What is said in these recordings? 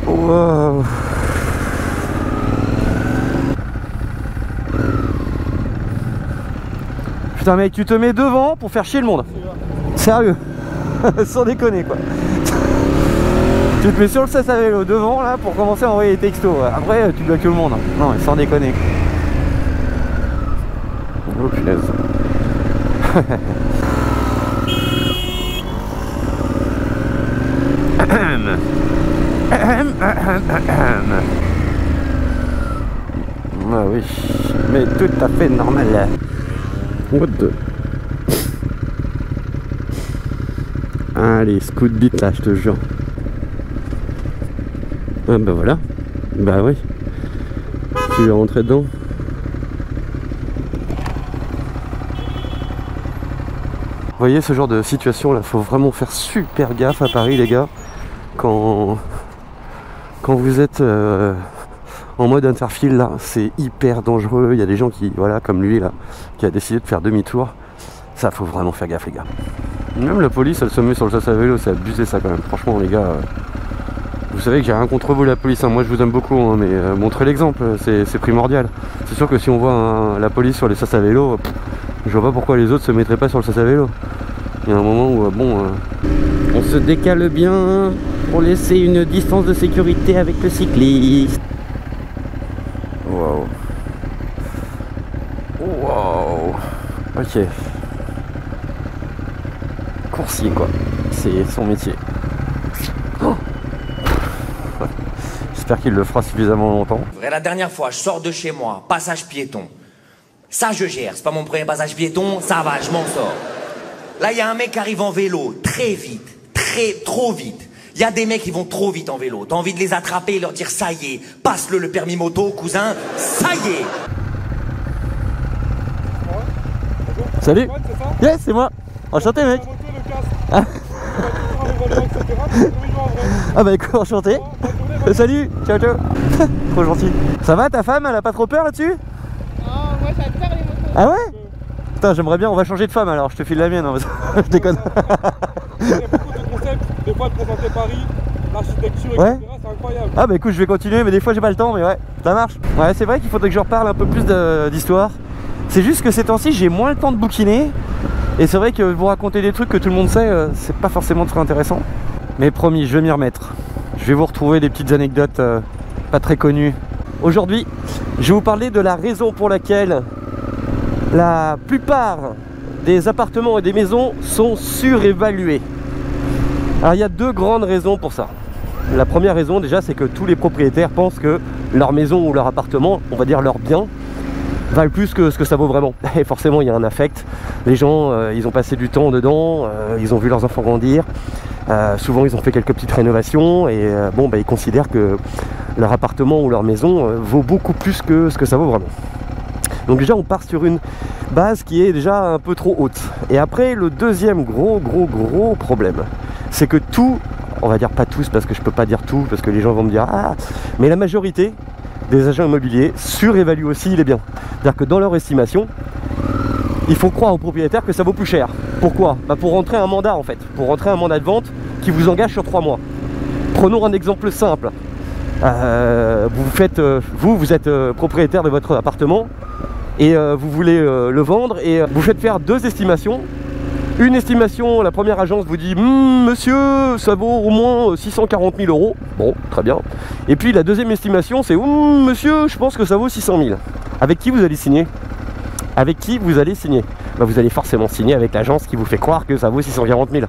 Wow. Putain mec, tu te mets devant pour faire chier le monde. Sérieux. Sans déconner quoi. Tu te mets sur le sas à vélo devant là pour commencer à envoyer des textos. Après tu dois que le monde. Non mais sans déconner. Oh punaise. Ah oui, mais tout à fait normal. What the... Allez, scoot beat là, je te jure. Ah bah voilà. Bah oui. Tu es rentré dedans. Vous voyez ce genre de situation là, faut vraiment faire super gaffe à Paris les gars. Quand vous êtes en mode interfile là, c'est hyper dangereux. Il y a des gens qui, voilà, comme lui là, qui a décidé de faire demi-tour. Ça, faut vraiment faire gaffe les gars. Même la police, elle se met sur le sas à vélo, c'est abusé ça quand même. Franchement les gars, vous savez que j'ai rien contre vous la police, hein. Moi je vous aime beaucoup, hein, mais montrez l'exemple, c'est primordial. C'est sûr que si on voit la police sur les sas à vélo, je vois pas pourquoi les autres se mettraient pas sur le sas à vélo. Il y a un moment où on se décale bien pour laisser une distance de sécurité avec le cycliste. Wow. Wow. Ok. Coursier quoi. C'est son métier. Oh. J'espère qu'il le fera suffisamment longtemps. La dernière fois, je sors de chez moi, passage piéton. Ça je gère, c'est pas mon premier passage piéton, ça va, je m'en sors. Là, il y a un mec qui arrive en vélo, très vite, trop vite. Il y a des mecs qui vont trop vite en vélo. T'as envie de les attraper et leur dire ça y est, passe-le le permis moto, cousin, ça y est. Salut. Yes, c'est moi. Enchanté mec. Ah bah écoute, enchanté. Salut, ciao ciao. Trop gentil. Ça va, ta femme, elle a pas trop peur là-dessus? Non, moi j'adore les motos. Ah ouais? Putain, j'aimerais bien, on va changer de femme alors, je te file la mienne, hein, je déconne. Il y a beaucoup de concepts, des fois de présenter Paris, l'architecture, etc. Ouais. C'est incroyable. Ah bah écoute, je vais continuer, mais des fois j'ai pas le temps, mais ouais, ça marche. Ouais, c'est vrai qu'il faudrait que je reparle un peu plus d'histoire. C'est juste que ces temps-ci, j'ai moins le temps de bouquiner. Et c'est vrai que vous raconter des trucs que tout le monde sait, c'est pas forcément très intéressant. Mais promis, je vais m'y remettre. Je vais vous retrouver des petites anecdotes pas très connues. Aujourd'hui, je vais vous parler de la raison pour laquelle la plupart des appartements et des maisons sont surévalués. Alors il y a deux grandes raisons pour ça. La première raison déjà, c'est que tous les propriétaires pensent que leur maison ou leur appartement, on va dire leur bien, valent plus que ce que ça vaut vraiment. Et forcément il y a un affect. Les gens, ils ont passé du temps dedans, ils ont vu leurs enfants grandir. Souvent ils ont fait quelques petites rénovations et bon bah ils considèrent que leur appartement ou leur maison vaut beaucoup plus que ce que ça vaut vraiment. Donc déjà on part sur une base qui est déjà un peu trop haute. Et après le deuxième gros problème, c'est que tout, on va dire pas tous parce que je peux pas dire tout parce que les gens vont me dire ah, mais la majorité des agents immobiliers surévaluent aussi les biens. C'est-à-dire que dans leur estimation, il faut croire aux propriétaires que ça vaut plus cher. Pourquoi? Bah pour rentrer un mandat en fait, pour rentrer un mandat de vente qui vous engage sur 3 mois. Prenons un exemple simple. Vous êtes propriétaire de votre appartement et vous voulez le vendre et vous faites faire deux estimations. Une estimation, la première agence vous dit monsieur, ça vaut au moins 640 000 euros. Bon, très bien. Et puis la deuxième estimation, c'est monsieur, je pense que ça vaut 600 000. Avec qui vous allez signer? Avec qui vous allez signer? Bah, vous allez forcément signer avec l'agence qui vous fait croire que ça vaut 640 000.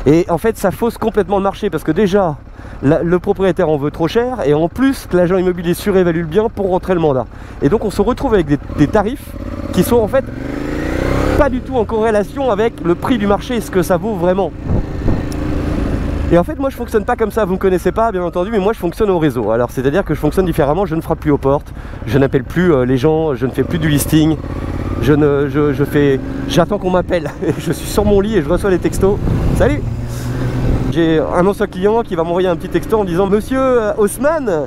Et en fait, ça fausse complètement le marché parce que déjà, le propriétaire en veut trop cher et en plus, l'agent immobilier surévalue le bien pour rentrer le mandat. Et donc, on se retrouve avec des tarifs qui sont en fait pas du tout en corrélation avec le prix du marché, ce que ça vaut vraiment. Et en fait moi je fonctionne pas comme ça, vous me connaissez pas bien entendu, mais moi je fonctionne au réseau. Alors c'est à dire que je fonctionne différemment, je ne frappe plus aux portes, je n'appelle plus les gens, je ne fais plus du listing, j'attends qu'on m'appelle, je suis sur mon lit et je reçois les textos. Salut! J'ai un ancien client qui va m'envoyer un petit texto en disant monsieur Haussmann,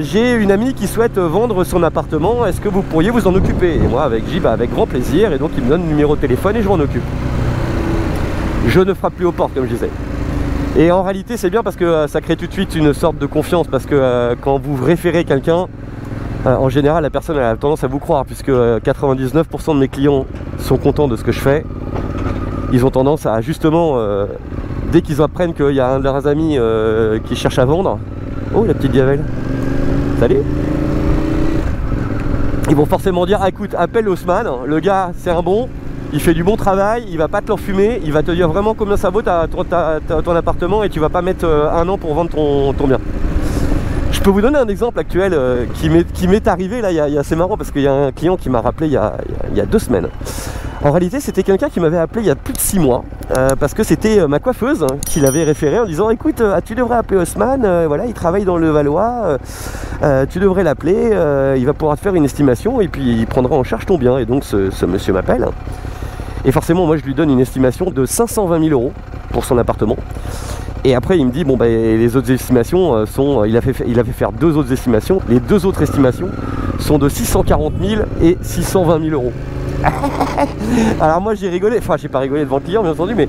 j'ai une amie qui souhaite vendre son appartement, est-ce que vous pourriez vous en occuper? Et moi avec grand plaisir, et donc il me donne le numéro de téléphone et je m'en occupe. je ne frappe plus aux portes, comme je disais. Et en réalité, c'est bien parce que ça crée tout de suite une sorte de confiance, parce que quand vous référez quelqu'un, en général, la personne elle a tendance à vous croire, puisque 99% de mes clients sont contents de ce que je fais. Ils ont tendance à justement, dès qu'ils apprennent qu'il y a un de leurs amis qui cherche à vendre, oh la petite diavelle, salut. Ils vont forcément dire, ah, écoute, appelle Haussmann, le gars c'est un bon, il fait du bon travail, il va pas te l'enfumer, il va te dire vraiment combien ça vaut ton appartement et tu vas pas mettre un an pour vendre ton bien. Je peux vous donner un exemple actuel qui m'est arrivé là, c'est marrant parce qu'il y a un client qui m'a rappelé il y a 2 semaines. En réalité, c'était quelqu'un qui m'avait appelé il y a plus de 6 mois parce que c'était ma coiffeuse qui l'avait référé en disant écoute, tu devrais appeler Haussmann, voilà, il travaille dans le Valois, tu devrais l'appeler, il va pouvoir te faire une estimation et puis il prendra en charge ton bien. Et donc ce monsieur m'appelle et forcément moi je lui donne une estimation de 520 000 € pour son appartement. Et après il me dit bon bah les autres estimations sont, il a fait faire 2 autres estimations. Les 2 autres estimations sont de 640 000 et 620 000 €. Alors moi j'ai rigolé, enfin j'ai pas rigolé devant le client bien entendu, mais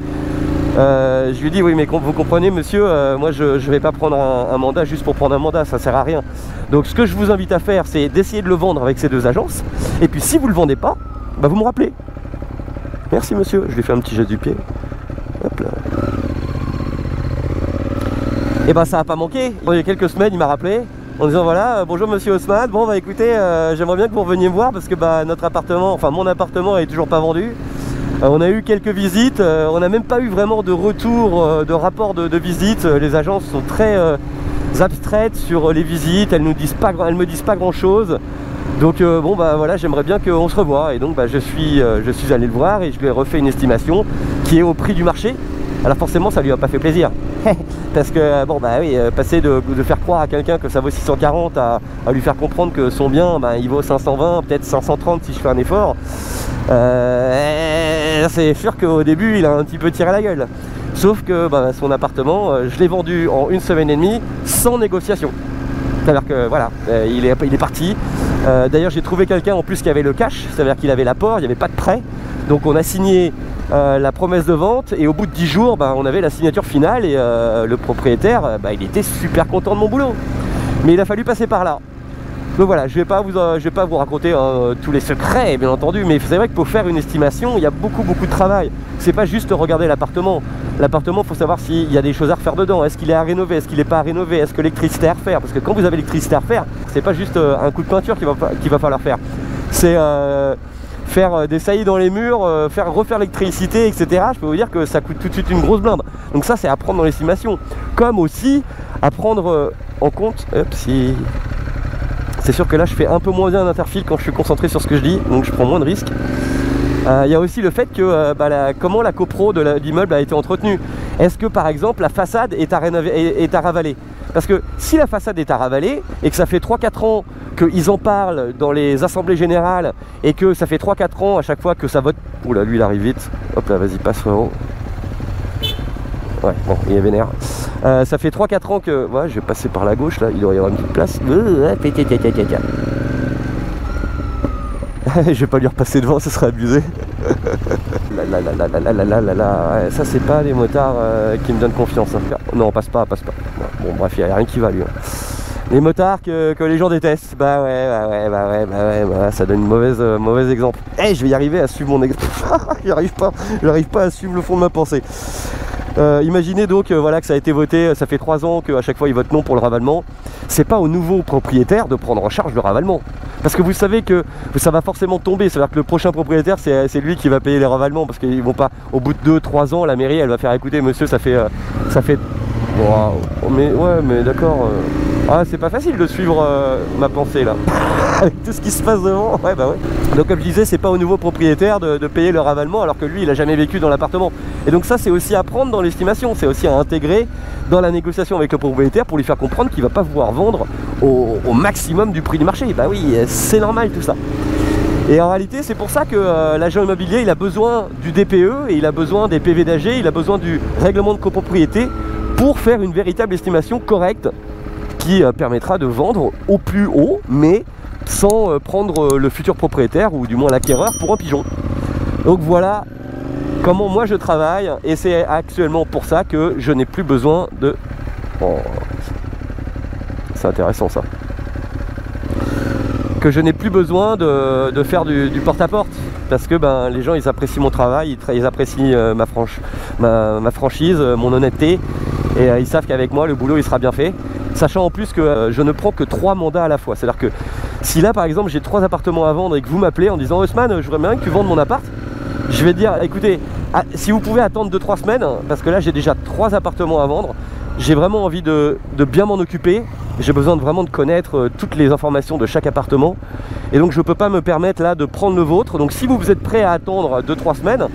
je lui dis oui mais vous comprenez monsieur, moi je vais pas prendre un mandat juste pour prendre un mandat, ça sert à rien. Donc ce que je vous invite à faire c'est d'essayer de le vendre avec ces 2 agences. Et puis si vous le vendez pas, bah vous me rappelez. Merci monsieur, je lui fais un petit geste du pied. Hop là. Et ben ça a pas manqué, il y a quelques semaines il m'a rappelé en disant voilà bonjour monsieur Haussmann, bon bah écoutez j'aimerais bien que vous reveniez me voir parce que bah notre appartement, enfin mon appartement est toujours pas vendu. On a eu quelques visites, on n'a même pas eu vraiment de retour, de rapport de visite. Les agences sont très abstraites sur les visites, elles me disent pas grand chose. Donc bon bah voilà, j'aimerais bien qu'on se revoie. Et donc bah, je suis allé le voir et je lui ai refait une estimation qui est au prix du marché. Alors forcément ça lui a pas fait plaisir parce que bon bah oui, passer de faire croire à quelqu'un que ça vaut 640 à lui faire comprendre que son bien bah, il vaut 520, peut-être 530 si je fais un effort, c'est sûr qu'au début il a un petit peu tiré la gueule. Sauf que bah, son appartement je l'ai vendu en 1 semaine et demie sans négociation. C'est-à-dire que voilà, il est parti. D'ailleurs j'ai trouvé quelqu'un en plus qui avait le cash, c'est-à-dire qu'il avait l'apport, il n'y avait pas de prêt. Donc on a signé la promesse de vente et au bout de 10 jours bah, on avait la signature finale et le propriétaire bah, il était super content de mon boulot. Mais il a fallu passer par là. Donc voilà, je vais pas vous raconter tous les secrets bien entendu, mais c'est vrai que pour faire une estimation il y a beaucoup de travail. C'est pas juste regarder l'appartement. L'appartement, il faut savoir s'il y a des choses à refaire dedans. Est-ce qu'il est à rénover, est-ce qu'il n'est pas à rénover, est-ce que l'électricité est à refaire? Parce que quand vous avez l'électricité à refaire, c'est pas juste un coup de peinture qu'il va falloir faire. C'est faire des saillies dans les murs, refaire l'électricité, etc. Je peux vous dire que ça coûte tout de suite une grosse blinde. Donc ça c'est à prendre dans l'estimation. Comme aussi à prendre en compte, si... C'est sûr que là je fais un peu moins bien d'interfile quand je suis concentré sur ce que je dis, donc je prends moins de risques. Il y a aussi le fait que comment la copro de l'immeuble a été entretenue. Est-ce que par exemple la façade est à ravaler? Parce que si la façade est à ravaler et que ça fait 3-4 ans qu'ils en parlent dans les assemblées générales et que ça fait 3-4 ans à chaque fois que ça vote... Oula, lui il arrive vite. Hop là, vas-y, passe frérot. Ouais, bon, il est vénère. Ça fait 3-4 ans que... Ouais, je vais passer par la gauche là, il doit y avoir une petite place. Je vais pas lui repasser devant, ce serait abusé. Ouais, ça c'est pas les motards qui me donnent confiance. Hein. Non, passe pas. Bon bref, il n'y a rien qui va lui. Hein. Les motards que les gens détestent. Bah ouais, ça donne une mauvais exemple. Hey, je vais y arriver à suivre mon exemple. J'arrive pas à suivre le fond de ma pensée. Imaginez donc voilà, que ça a été voté, ça fait 3 ans qu'à chaque fois ils votent non pour le ravalement. C'est pas au nouveau propriétaire de prendre en charge le ravalement. Parce que vous savez que ça va forcément tomber, c'est-à-dire que le prochain propriétaire c'est lui qui va payer les ravalements. Parce qu'ils vont pas, au bout de 2-3 ans, la mairie elle va faire écouter monsieur ça fait... Wow. Mais d'accord... Ah, c'est pas facile de suivre ma pensée là. Avec tout ce qui se passe devant. Ouais. Donc comme je disais, c'est pas au nouveau propriétaire de payer le ravalement alors que lui il a jamais vécu dans l'appartement. Et donc ça c'est aussi à prendre dans l'estimation, c'est aussi à intégrer dans la négociation avec le propriétaire pour lui faire comprendre qu'il va pas pouvoir vendre au maximum du prix du marché. Bah oui, c'est normal tout ça. Et en réalité c'est pour ça que l'agent immobilier il a besoin du DPE et il a besoin des PV d'AG, il a besoin du règlement de copropriété pour faire une véritable estimation correcte qui permettra de vendre au plus haut, mais sans prendre le futur propriétaire ou du moins l'acquéreur pour un pigeon. Donc voilà comment moi je travaille, et c'est actuellement pour ça que je n'ai plus besoin de... Oh, c'est intéressant ça. Que je n'ai plus besoin de faire du porte-à-porte, parce que ben, les gens ils apprécient mon travail, ils apprécient ma franchise, mon honnêteté, et ils savent qu'avec moi le boulot il sera bien fait, sachant en plus que je ne prends que 3 mandats à la fois. C'est à dire que si là par exemple j'ai 3 appartements à vendre et que vous m'appelez en disant Haussmann, je voudrais bien que tu vendes mon appart, je vais te dire écoutez, si vous pouvez attendre 2-3 semaines, parce que là j'ai déjà 3 appartements à vendre, j'ai vraiment envie de bien m'en occuper. J'ai besoin vraiment de connaître toutes les informations de chaque appartement, et donc je ne peux pas me permettre là de prendre le vôtre. Donc si vous êtes prêt à attendre 2-3 semaines,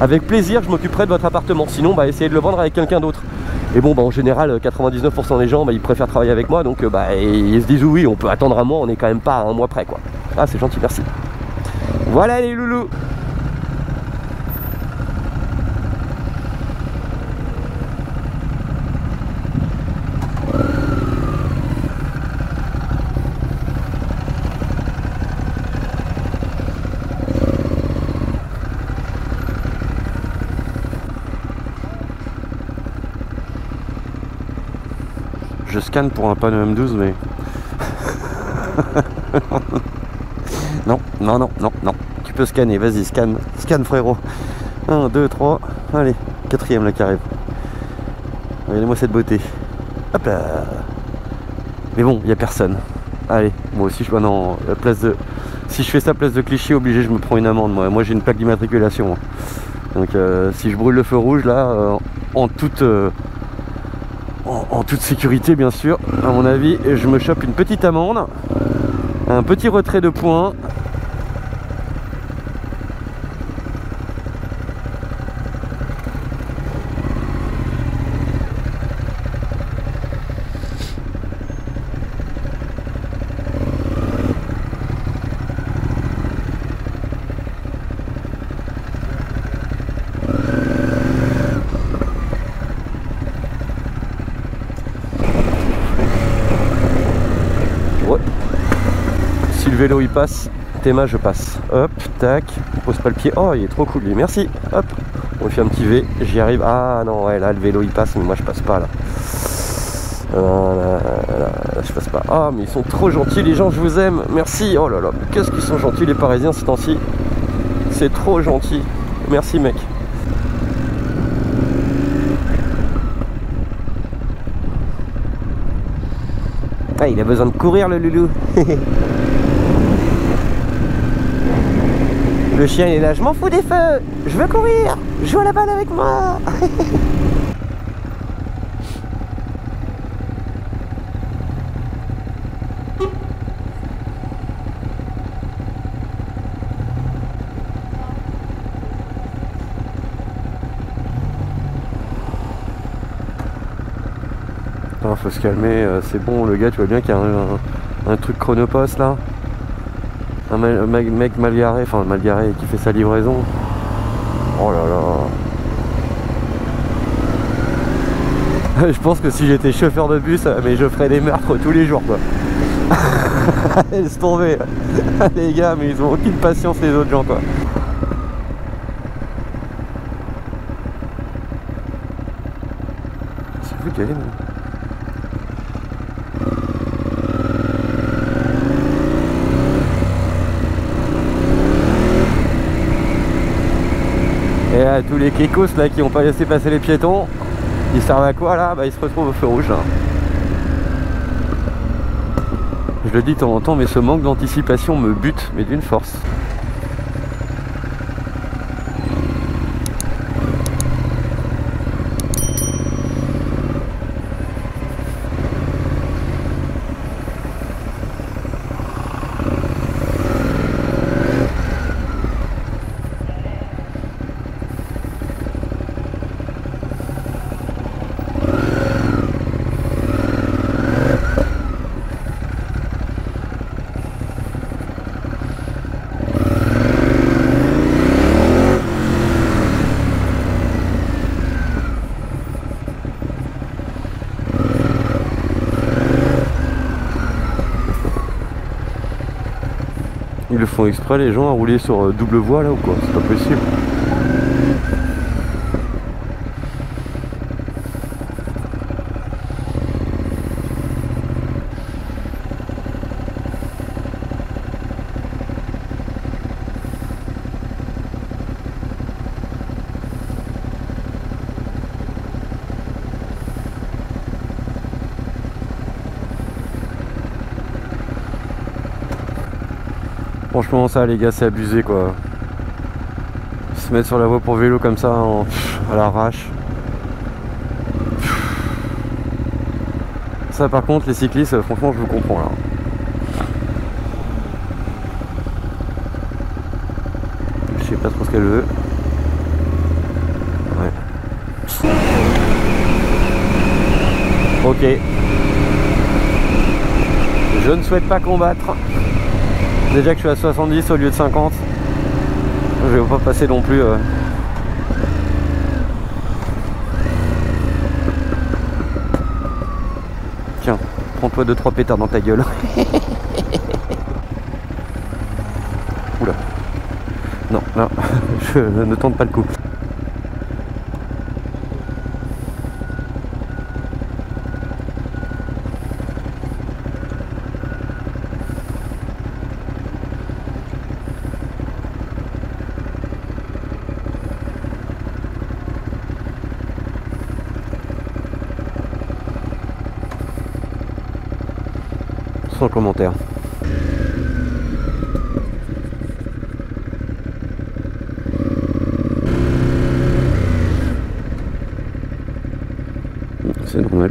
avec plaisir je m'occuperai de votre appartement. Sinon bah, essayez de le vendre avec quelqu'un d'autre. Et bon bah, en général 99% des gens bah, ils préfèrent travailler avec moi, donc bah, ils se disent oui on peut attendre un mois, on n'est quand même pas à un mois près quoi. Ah c'est gentil, merci. Voilà les loulous. Je scanne pour un panneau M12 mais... non, non, non, non, non. Tu peux scanner, vas-y, scanne. Scanne frérot. 1, 2, 3. Allez, 4ème là qui arrive. Regardez-moi cette beauté. Hop là. Mais bon, il n'y a personne. Allez, moi aussi je... non, la place de... Si je fais ça place de Clichy, obligé je me prends une amende. Moi j'ai une plaque d'immatriculation. Donc si je brûle le feu rouge là, en toute sécurité bien sûr, à mon avis, je me chope une petite amende, un petit retrait de points. Le vélo il passe, Théma je passe. Hop, tac, on pose pas le pied. Oh il est trop cool lui, merci. Hop, on fait un petit V, j'y arrive. Ah non ouais là le vélo il passe mais moi je passe pas là. Là, je passe pas. Ah mais ils sont trop gentils les gens, je vous aime, merci. Oh là là, qu'est-ce qu'ils sont gentils les Parisiens ces temps-ci. C'est trop gentil, merci mec. Ah il a besoin de courir le loulou. Le chien il est là, je m'en fous des feux, je veux courir, joue à la balle avec moi. Attends, faut se calmer, c'est bon le gars, tu vois bien qu'il y a un truc chronopost là. Un mec mal garé, enfin mal garé qui fait sa livraison. Oh là là. Je pense que si j'étais chauffeur de bus, mais je ferais des meurtres tous les jours quoi. Laisse tomber. Les gars, mais ils ont aucune patience les autres gens quoi. C'est fou qu'elle est. Et là, tous les kékos là qui n'ont pas laissé passer les piétons, ils servent à quoi là? Bah ils se retrouvent au feu rouge là. Je le dis de temps en temps mais ce manque d'anticipation me bute, mais d'une force. Ils le font exprès les gens à rouler sur double voie là ou quoi? C'est pas possible. Franchement ça les gars c'est abusé quoi. Se mettre sur la voie pour vélo comme ça à l'arrache. Ça par contre les cyclistes franchement je vous comprends là. Je sais pas trop ce qu'elle veut. Ouais. Ok. Je ne souhaite pas combattre. Déjà que je suis à 70 au lieu de 50. Je vais pas passer non plus. Tiens, prends-toi 2-3 pétards dans ta gueule. Oula. Non, non, je ne tente pas le coup. Sans commentaire. C'est normal.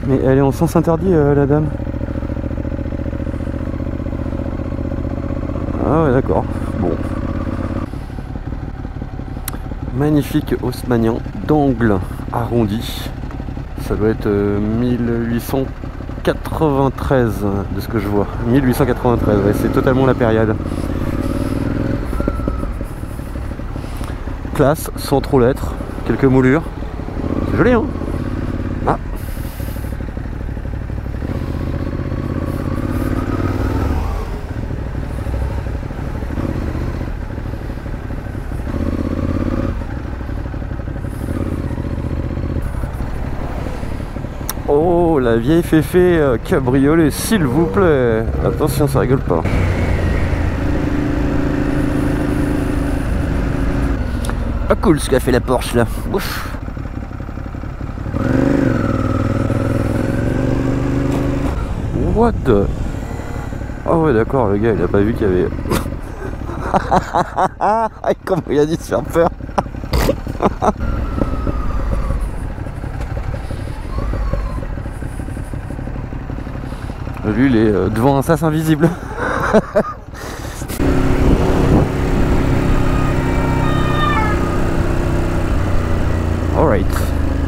Mais elle est en sens interdit la dame. Ah ouais d'accord. Bon. Magnifique haussmannien d'angle arrondi. Ça doit être 1893 de ce que je vois. 1893, ouais, c'est totalement la période. Classe, sans trop l'être. Quelques moulures. C'est joli hein. Ah. Oh, la vieille féfé cabriolet, s'il vous plaît. Attention, ça rigole pas. Pas cool ce qu'a fait la Porsche là. Ouf. What the... Oh ouais d'accord, le gars il a pas vu qu'il y avait... Comment il a dit de se faire peur. Lui il est devant un sas invisible. Alright,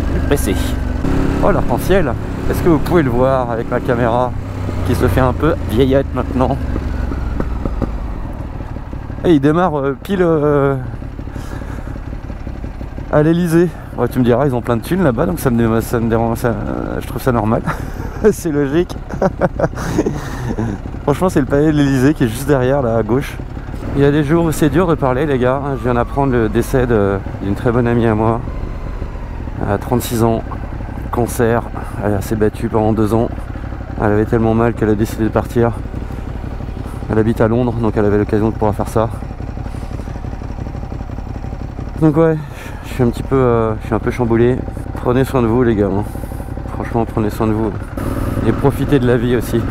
je vais presser. Oh l'arc-en-ciel, est-ce que vous pouvez le voir avec ma caméra qui se fait un peu vieillette maintenant. Et il démarre pile à l'Elysée. Ouais, tu me diras, ils ont plein de thunes là-bas, donc ça me dérange, je trouve ça normal. C'est logique. Franchement, c'est le palais de l'Elysée qui est juste derrière, là, à gauche. Il y a des jours où c'est dur de parler, les gars. Je viens d'apprendre le décès d'une très bonne amie à moi. Elle a 36 ans, cancer. Elle s'est battue pendant 2 ans. Elle avait tellement mal qu'elle a décidé de partir. Elle habite à Londres, donc elle avait l'occasion de pouvoir faire ça. Donc ouais, je suis un peu chamboulé. Prenez soin de vous, les gars. Hein. Franchement, prenez soin de vous. Et profitez de la vie aussi.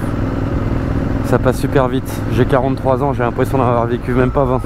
Ça passe super vite. J'ai 43 ans, j'ai l'impression d'en avoir vécu même pas 20.